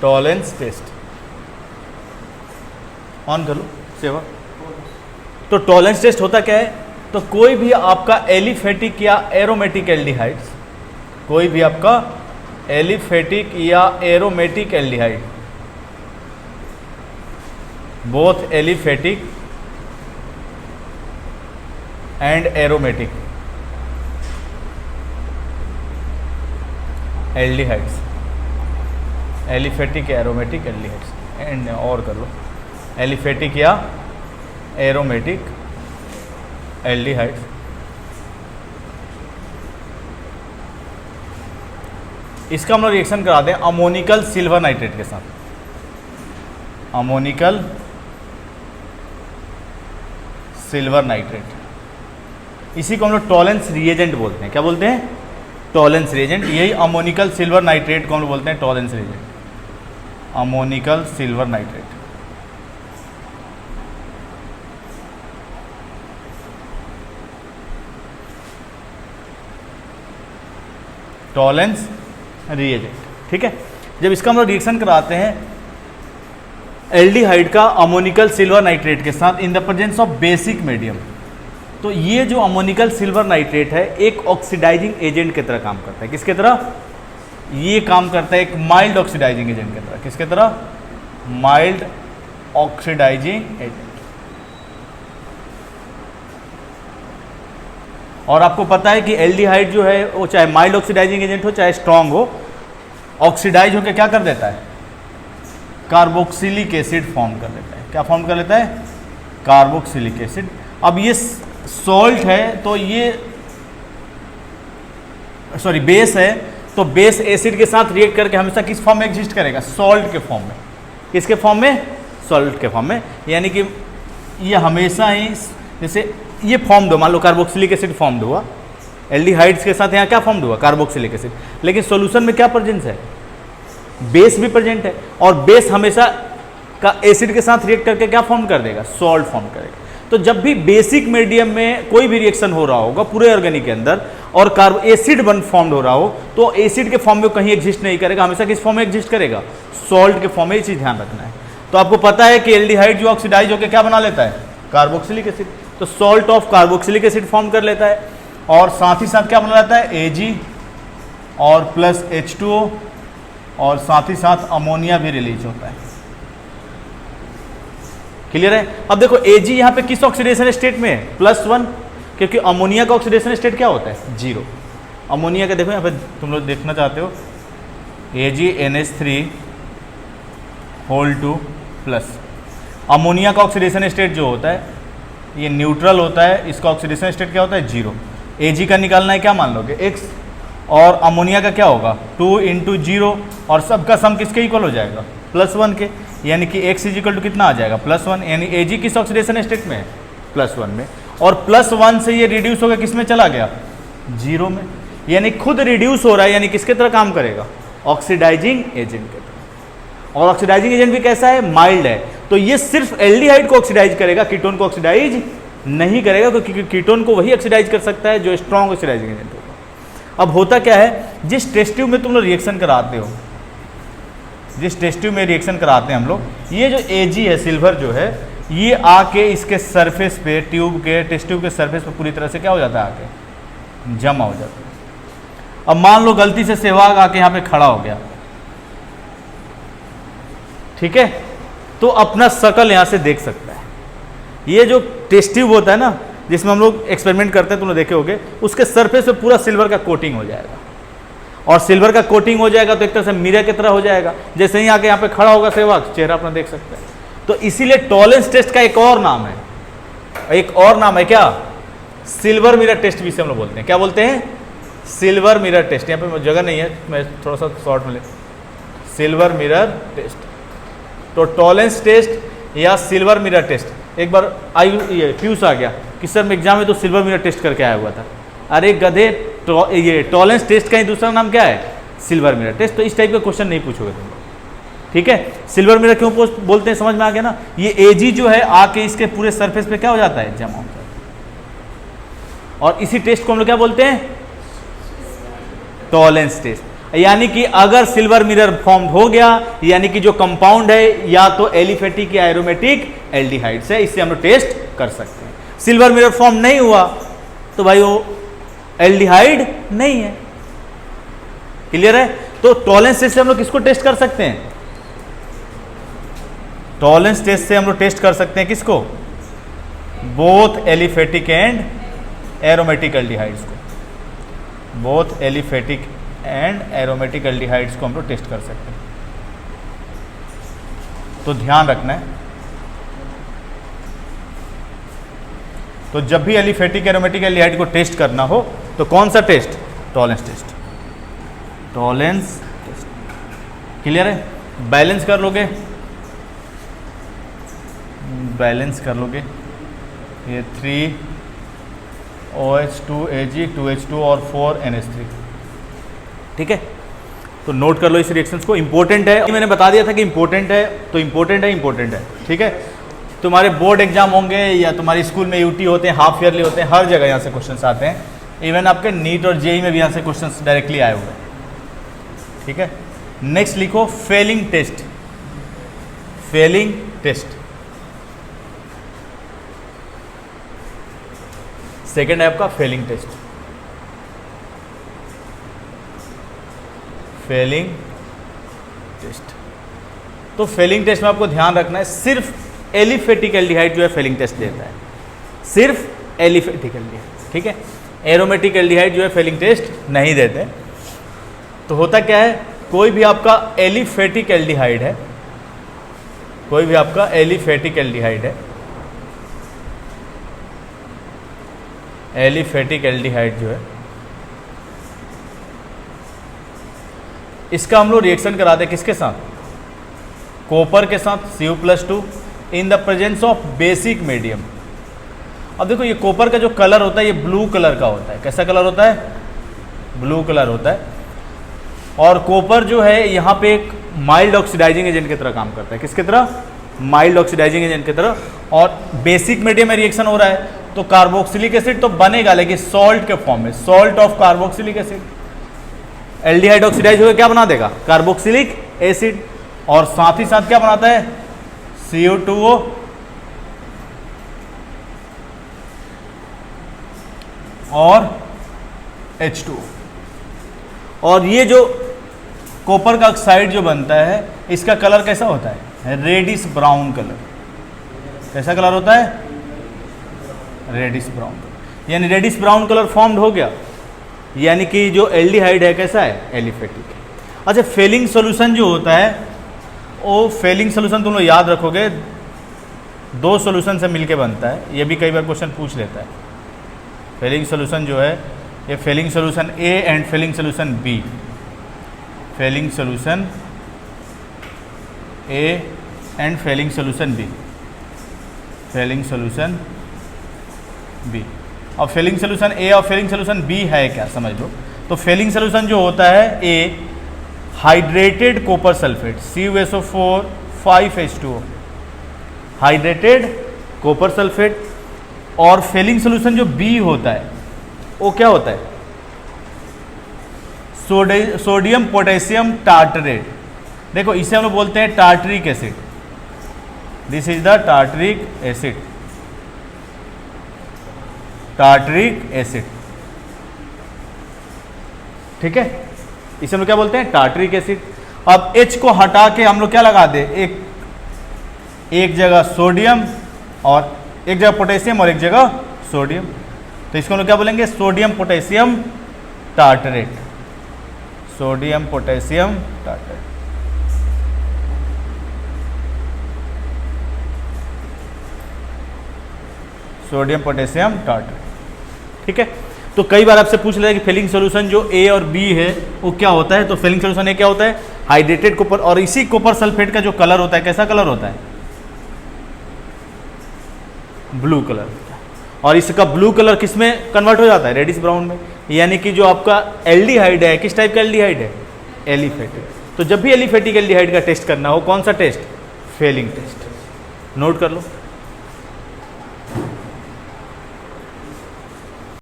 Tollens test on कर लो सेवा। तो टॉलेंस टेस्ट होता क्या है, तो कोई भी आपका एलिफेटिक या एरोमेटिक एल्डिहाइड्स, कोई भी आपका एलिफेटिक या aromatic aldehyde, both aliphatic and aromatic aldehydes, aliphatic या एरोमेटिक एल्डिहाइड्स एंड और कर लो, एलिफेटिक या एरोमेटिक एल्डिहाइड्स इसका हम लोग रिएक्शन कराते हैं अमोनिकल सिल्वर नाइट्रेट के साथ, अमोनिकल सिल्वर नाइट्रेट, इसी को हम लोग टॉलेंस रिएजेंट बोलते हैं। क्या बोलते हैं? Tollens reagent. यही अमोनिकल सिल्वर नाइट्रेट को हम लोग बोलते हैं Tollens reagent, ammoniacal silver nitrate. Tollens reagent, ठीक है। जब इसका हम लोग रिएक्शन कराते हैं एल्डिहाइड का अमोनिकल सिल्वर नाइट्रेट के साथ in the presence of basic medium, तो ये जो अमोनिकल सिल्वर नाइट्रेट है एक ऑक्सीडाइजिंग एजेंट की तरह काम करता है। किसके तरह? ये काम करता है एक माइल्ड ऑक्सीडाइजिंग एजेंट की तरह। किसके तरह? Mild oxidizing agent. और आपको पता है कि एल्डिहाइड जो है वो चाहे माइल्ड ऑक्सीडाइजिंग एजेंट हो चाहे स्ट्रांग हो, ऑक्सीडाइज होकर क्या कर देता है? कार्बोक्सिलिक एसिड फॉर्म कर लेता है। क्या फॉर्म कर लेता है? Carboxylic acid. अब ये सॉल्ट है तो ये सॉरी बेस है, तो बेस एसिड के साथ रिएक्ट करके हमेशा किस फॉर्म में एग्जिस्ट करेगा? सॉल्ट के फॉर्म में। किसके फॉर्म में? सॉल्ट के फॉर्म में। यानी कि ये हमेशा ही जैसे ये फॉर्म दो, मान लो कार्बोक्सिलिक एसिड फॉर्म हुआ, एल्डिहाइड्स के साथ यहाँ क्या फॉर्म हुआ? Carboxylic acid. लेकिन सॉल्यूशन में क्या प्रेजेंस है? बेस भी प्रेजेंट है, और बेस हमेशा का एसिड के साथ रिएक्ट करके क्या फॉर्म कर देगा? सॉल्ट फॉर्म करेगा। तो जब भी बेसिक मीडियम में कोई भी रिएक्शन हो रहा होगा पूरे ऑर्गेनिक के अंदर और कार्ब एसिड बन फॉर्म हो रहा हो, तो एसिड के फॉर्म में कहीं एग्जिस्ट नहीं करेगा, हमेशा किस फॉर्म में एग्जिस्ट करेगा? सॉल्ट के फॉर्म में। ये चीज ध्यान रखना है। तो आपको पता है कि एल्डिहाइड जो ऑक्सीडाइज होकर क्या बना लेता है? Carboxylic acid. तो salt of carboxylic acid form कर लेता है, और साथ ही साथ क्या बना लेता है? Ag और प्लस H2O, और साथ ही साथ अमोनिया भी रिलीज होता है। क्लियर है? अब देखो Ag यहाँ पे किस ऑक्सीडेशन स्टेट में है? +1, क्योंकि अमोनिया का ऑक्सीडेशन स्टेट क्या होता है? 0। अमोनिया का देखो यहाँ पे तुम लोग देखना चाहते हो, AgNH3 अमोनिया का ऑक्सीडेशन स्टेट जो होता है ये न्यूट्रल होता है, इसका ऑक्सीडेशन स्टेट क्या होता है? 0। Ag का निकालना है, क्या मान लोगे? X, और अमोनिया का क्या होगा? 2 × 0, और सबका सम किसके इक्वल हो जाएगा? +1 के। यानी कि X = कितना आ जाएगा? +1। यानी Ag किस ऑक्सीडेशन स्टेट में है? +1 में। और +1 से ये रिड्यूस होकर किस में चला गया? 0 में। यानी खुद रिड्यूस हो रहा है, यानी किसके तरह काम करेगा? ऑक्सीडाइजिंग एजेंट के तरह। और ऑक्सीडाइजिंग एजेंट भी कैसा है? माइल्ड है। तो ये सिर्फ एल्डिहाइड को ऑक्सीडाइज करेगा, कीटोन को ऑक्सीडाइज नहीं करेगा, क्योंकि कीटोन को वही ऑक्सीडाइज कर सकता है जो स्ट्रॉन्ग ऑक्सीडाइजिंग एजेंट होगा। अब होता क्या है, जिस टेस्ट ट्यूब में तुम लोग रिएक्शन कराते हो, जिस टेस्ट ट्यूब में रिएक्शन कराते हैं हम लोग, ये जो Ag है सिल्वर जो है, ये आके इसके सरफेस पे ट्यूब के टेस्ट ट्यूब के सरफेस पे पूरी तरह से क्या हो जाता है? आके जमा हो जाता है। अब मान लो गलती से सहवाग आके यहाँ पे खड़ा हो गया, ठीक है, तो अपना शकल यहाँ से देख सकता है। ये जो टेस्ट ट्यूब होता है ना, जिसमें हम लोग एक्सपेरिमेंट करते हैं, तुम लोग देखे होगे, उसके सरफेस पे पूरा सिल्वर का कोटिंग हो जाएगा, और सिल्वर का कोटिंग हो जाएगा तो एक तरह से मिरर की तरह हो जाएगा। जैसे ही आके यहाँ पे खड़ा होगा सहवाग, चेहरा अपना देख सकता है। तो इसीलिए टॉलेंस टेस्ट का एक और नाम है, एक और नाम है क्या? सिल्वर मिरर टेस्ट भी से हम लोग बोलते हैं। क्या बोलते हैं? Silver mirror test. यहाँ पे जगह नहीं है, मैं थोड़ा सा शॉर्ट में ले, सिल्वर मिरर टेस्ट। तो टॉलेंस टेस्ट या सिल्वर मिरर टेस्ट। एक बार ये फ्यूज आ गया कि सर मैं एग्जाम में तो सिल्वर मिरर टेस्ट करके आया हुआ था। अरे गधे, ये टॉलेंस टेस्ट का ही दूसरा नाम क्या है? Silver mirror test. तो इस टाइप का क्वेश्चन नहीं पूछोगे तुम, ठीक है। सिल्वर मिरर क्यों बोलते हैं, समझ में आ गया ना? ये Ag जो है आके इसके पूरे सरफेस पे क्या हो जाता है? जमा हो जाता है। और इसी टेस्ट को हम लोग क्या बोलते हैं? Tollens test. यानी कि अगर सिल्वर मिरर फॉर्म हो गया, यानी कि जो कंपाउंड है या तो एलिफेटिक या एरोमेटिक एल्डिहाइड से, इससे हम लोग टेस्ट कर सकते हैं। सिल्वर मिरर फॉर्म नहीं हुआ तो भाई वो एल्डिहाइड नहीं है। क्लियर है? तो टॉलेंस टेस्ट से हम लोग किसको टेस्ट कर सकते हैं? टॉलेंस टेस्ट से हम लोग टेस्ट कर सकते हैं किसको? Both aliphatic and aromatic aldehydes को। Both aliphatic and aromatic aldehydes को हम लोग टेस्ट कर सकते हैं। तो ध्यान रखना है, तो जब भी एलिफेटिक एरोमेटिक एल्डिहाइड को टेस्ट करना हो तो कौन सा test? Tollens test. Tollens test. Clear है? बैलेंस कर लोगे, बैलेंस कर लोगे, ये 3OH2Ag 2H2 और 4NH3। ठीक है, तो नोट कर लो इस रिएक्शंस को, इंपॉर्टेंट है। मैंने बता दिया था कि इंपॉर्टेंट है, तो इंपॉर्टेंट है, इंपॉर्टेंट है। ठीक है, तुम्हारे बोर्ड एग्जाम होंगे या तुम्हारे स्कूल में यूटी होते हैं, हाफ ईयरली होते हैं, हर जगह यहाँ से क्वेश्चंस आते हैं। इवन आपके नीट और जेई में भी यहाँ से क्वेश्चंस डायरेक्टली आए हुए हैं। ठीक है, नेक्स्ट लिखो Fehling test. Fehling test second है आपका फेलिंग टेस्ट। फेलिंग टेस्ट, तो फेलिंग टेस्ट में आपको ध्यान रखना है, सिर्फ एलिफेटिक एल्डिहाइड जो है फेलिंग टेस्ट देता है, सिर्फ एलिफेटिक एल्डिहाइड। ठीक है, एरोमेटिक एल्डिहाइड जो है फेलिंग टेस्ट नहीं देते। तो होता क्या है, कोई भी आपका एलिफेटिक एल्डिहाइड है, कोई भी आपका एलिफेटिक एल्डिहाइड है, एलिफेटिक एल्डिहाइड जो है, इसका हम लोग रिएक्शन कराते हैं किसके साथ? कॉपर के साथ, Cu+2 in the presence of basic medium. अब देखो ये कॉपर का जो कलर होता है ये ब्लू कलर का होता है। कैसा कलर होता है? ब्लू कलर होता है। और कॉपर जो है यहाँ पे एक माइल्ड ऑक्सीडाइजिंग एजेंट की तरह काम करता है। किसकी तरह? माइल्ड ऑक्सीडाइजिंग एजेंट की तरह। और बेसिक मीडियम में रिएक्शन हो रहा है तो कार्बोक्सिलिक एसिड तो बनेगा, लेकिन सॉल्ट के फॉर्म में, salt of carboxylic acid. Aldehyde oxidize होकर क्या बना देगा? Carboxylic acid. और साथ ही साथ क्या बनाता है? CO2O और H2O। और ये जो कॉपर का ऑक्साइड जो बनता है इसका कलर कैसा होता है? Reddish brown colour. कैसा कलर होता है? Reddish brown colour. यानी रेडिश ब्राउन कलर फॉर्म्ड हो गया, यानी कि जो एल्डिहाइड है कैसा है? एलिफेटिक है। अच्छा, फेलिंग सॉल्यूशन जो होता है वो फेलिंग सॉल्यूशन तुम लोग याद रखोगे, दो सॉल्यूशन से मिलके बनता है। ये भी कई बार क्वेश्चन पूछ लेता है। फेलिंग सॉल्यूशन जो है ये Fehling solution A and Fehling solution B. Fehling solution A and Fehling solution B. Fehling solution B. और फेलिंग सॉल्यूशन ए और फेलिंग सॉल्यूशन बी है क्या, समझ लो। तो फेलिंग सॉल्यूशन जो होता है A, hydrated copper sulphate CuSO4 5H2O, hydrated copper sulphate. और फेलिंग सॉल्यूशन जो बी होता है वो क्या होता है? Sodium potassium tartrate. देखो इसे हम लोग बोलते हैं tartaric acid. This is the tartaric acid. Tartaric acid. ठीक है, इसे हम लोग क्या बोलते हैं? Tartaric acid. अब H को हटा के हम लोग क्या लगा दे? एक जगह सोडियम और एक जगह पोटेशियम और एक जगह सोडियम, तो इसको हम लोग क्या बोलेंगे? Sodium potassium tartrate. Sodium potassium tartrate. Sodium potassium tartrate. ठीक है, तो कई बार आपसे पूछ लेगा कि फेलिंग सॉल्यूशन जो ए और बी है वो क्या होता है? तो फेलिंग सॉल्यूशन ए क्या होता है? Hydrated copper. और इसी कॉपर सल्फेट का जो कलर होता है कैसा कलर होता है? Blue colour. और इसका ब्लू कलर किस में कन्वर्ट हो जाता है? रेडिश ब्राउन में। यानी कि जो आपका एल्डिहाइड है किस टाइप का एल्डिहाइड है? एलिफेटिक। तो जब भी एलिफेटिक एल्डिहाइड का टेस्ट करना हो, कौन सा टेस्ट? Fehling test. नोट कर लो।